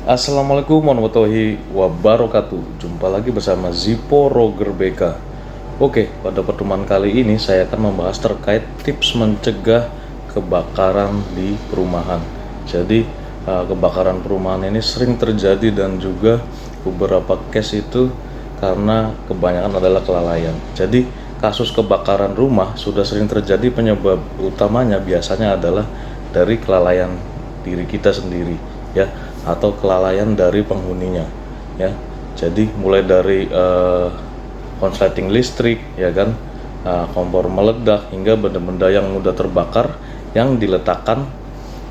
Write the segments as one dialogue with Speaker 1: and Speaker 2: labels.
Speaker 1: Assalamualaikum warahmatullahi wabarakatuh. Jumpa lagi bersama Zippo Roger BK. Oke, pada pertemuan kali ini saya akan membahas terkait tips mencegah kebakaran di perumahan. Jadi kebakaran perumahan ini sering terjadi dan juga beberapa case itu karena kebanyakan adalah kelalaian. Jadi kasus kebakaran rumah sudah sering terjadi, penyebab utamanya biasanya adalah dari kelalaian diri kita sendiri, ya, atau kelalaian dari penghuninya, ya. Jadi mulai dari konsleting listrik, ya kan, kompor meledak, hingga benda-benda yang mudah terbakar yang diletakkan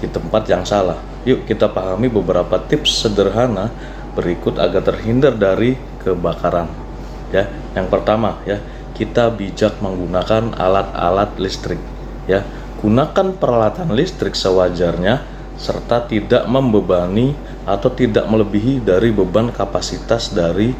Speaker 1: di tempat yang salah. Yuk kita pahami beberapa tips sederhana berikut agar terhindar dari kebakaran, ya. Yang pertama, ya, kita bijak menggunakan alat-alat listrik, ya. Gunakan peralatan listrik sewajarnya serta tidak membebani atau tidak melebihi dari beban kapasitas dari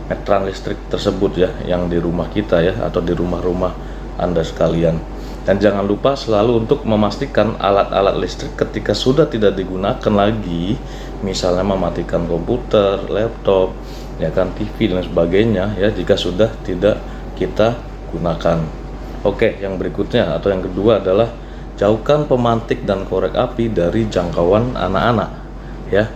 Speaker 1: meteran listrik tersebut, ya, yang di rumah kita, ya, atau di rumah-rumah Anda sekalian. Dan jangan lupa selalu untuk memastikan alat-alat listrik ketika sudah tidak digunakan lagi, misalnya mematikan komputer, laptop, ya kan, TV dan sebagainya, ya, jika sudah tidak kita gunakan. Oke, yang berikutnya atau yang kedua adalah jauhkan pemantik dan korek api dari jangkauan anak-anak, ya.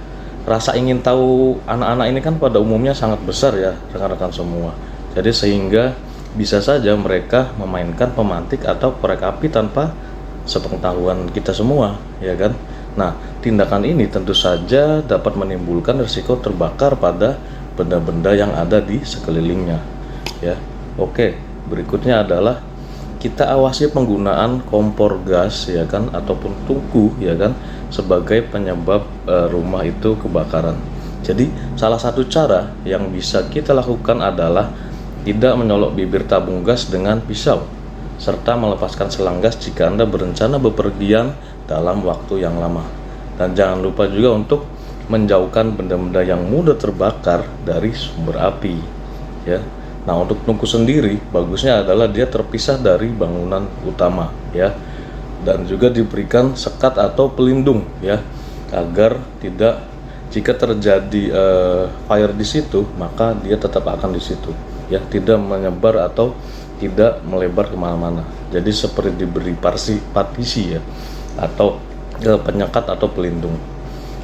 Speaker 1: Rasa ingin tahu anak-anak ini kan pada umumnya sangat besar, ya, rekan-rekan semua. Jadi sehingga bisa saja mereka memainkan pemantik atau korek api tanpa sepengetahuan kita semua, ya kan. Nah, tindakan ini tentu saja dapat menimbulkan risiko terbakar pada benda-benda yang ada di sekelilingnya, ya. Oke, berikutnya adalah kita awasi penggunaan kompor gas, ya kan, ataupun tungku, ya kan, sebagai penyebab rumah itu kebakaran. Jadi salah satu cara yang bisa kita lakukan adalah tidak menyolok bibir tabung gas dengan pisau, serta melepaskan selang gas jika Anda berencana bepergian dalam waktu yang lama. Dan jangan lupa juga untuk menjauhkan benda-benda yang mudah terbakar dari sumber api, ya. Nah, untuk tungku sendiri bagusnya adalah dia terpisah dari bangunan utama, ya, dan juga diberikan sekat atau pelindung, ya, agar tidak, jika terjadi fire di situ, maka dia tetap akan di situ, ya, tidak menyebar atau tidak melebar kemana-mana. Jadi seperti diberi partisi, ya, atau penyekat atau pelindung.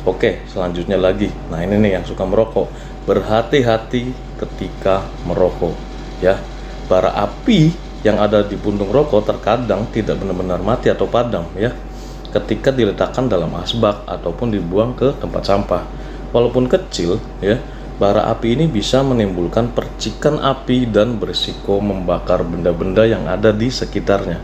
Speaker 1: Oke, selanjutnya lagi. Nah, ini nih yang suka merokok. Berhati-hati ketika merokok, ya. Bara api yang ada di puntung rokok terkadang tidak benar-benar mati atau padam, ya, ketika diletakkan dalam asbak ataupun dibuang ke tempat sampah. Walaupun kecil, ya, bara api ini bisa menimbulkan percikan api dan berisiko membakar benda-benda yang ada di sekitarnya.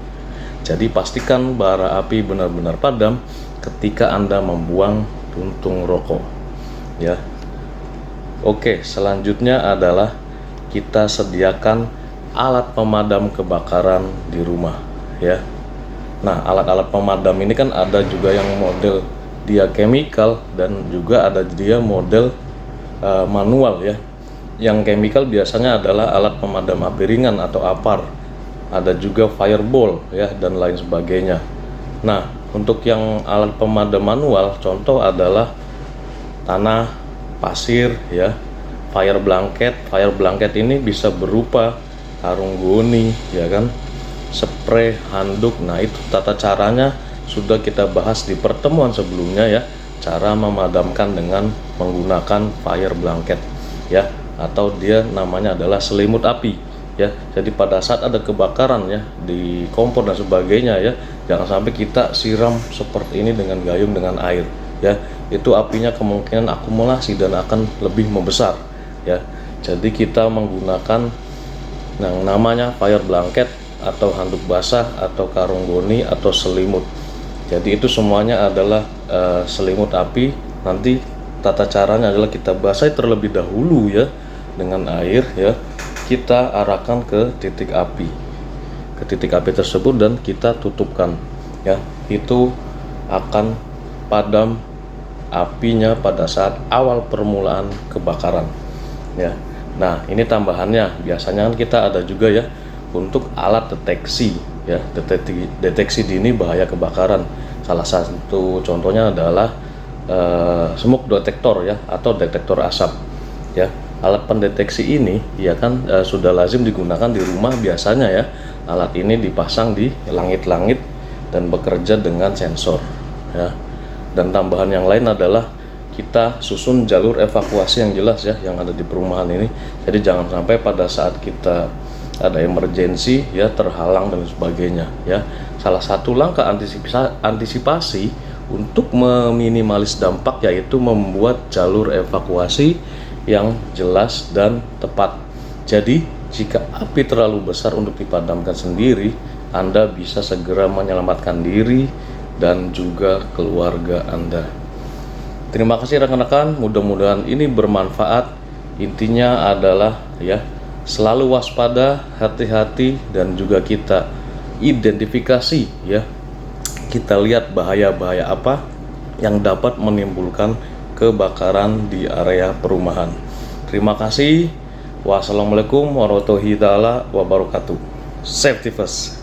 Speaker 1: Jadi pastikan bara api benar-benar padam ketika Anda membuang puntung rokok, ya. Oke, selanjutnya adalah kita sediakan alat pemadam kebakaran di rumah, ya. Nah, alat-alat pemadam ini kan ada juga yang model dia chemical dan juga ada dia model manual, ya. Yang chemical biasanya adalah alat pemadam api ringan atau APAR. Ada juga fireball, ya, dan lain sebagainya. Nah, untuk yang alat pemadam manual, contoh adalah tanah, pasir, ya, fire blanket. Fire blanket ini bisa berupa karung goni, ya kan, spray, handuk. Nah, itu tata caranya sudah kita bahas di pertemuan sebelumnya, ya, cara memadamkan dengan menggunakan fire blanket, ya, atau dia namanya adalah selimut api, ya. Jadi pada saat ada kebakaran, ya, di kompor dan sebagainya, ya, jangan sampai kita siram seperti ini dengan gayung dengan air, ya. Itu apinya kemungkinan akumulasi dan akan lebih membesar, ya. Jadi kita menggunakan yang namanya fire blanket atau handuk basah atau karung goni atau selimut. Jadi itu semuanya adalah selimut api. Nanti tata caranya adalah kita basahi terlebih dahulu, ya, dengan air, ya. Kita arahkan ke titik api tersebut dan kita tutupkan, ya. Itu akan padam apinya pada saat awal permulaan kebakaran, ya. Nah, ini tambahannya, biasanya kan kita ada juga, ya, untuk alat deteksi, ya, deteksi dini bahaya kebakaran. Salah satu contohnya adalah smoke detector ya, atau detektor asap ya. Alat pendeteksi ini ya kan sudah lazim digunakan di rumah biasanya ya. Alat ini dipasang di langit-langit dan bekerja dengan sensor ya. Dan tambahan yang lain adalah kita susun jalur evakuasi yang jelas ya yang ada di perumahan ini. Jadi jangan sampai pada saat kita ada emergensi ya, terhalang dan sebagainya ya. Salah satu langkah antisipasi untuk meminimalis dampak yaitu membuat jalur evakuasi yang jelas dan tepat. Jadi jika api terlalu besar untuk dipadamkan sendiri, Anda bisa segera menyelamatkan diri dan juga keluarga Anda. Terima kasih rekan-rekan, mudah-mudahan ini bermanfaat. Intinya adalah ya, selalu waspada, hati-hati, dan juga kita identifikasi ya. Kita lihat bahaya-bahaya apa yang dapat menimbulkan kebakaran di area perumahan. Terima kasih. Wassalamualaikum warahmatullahi wabarakatuh. Safety first.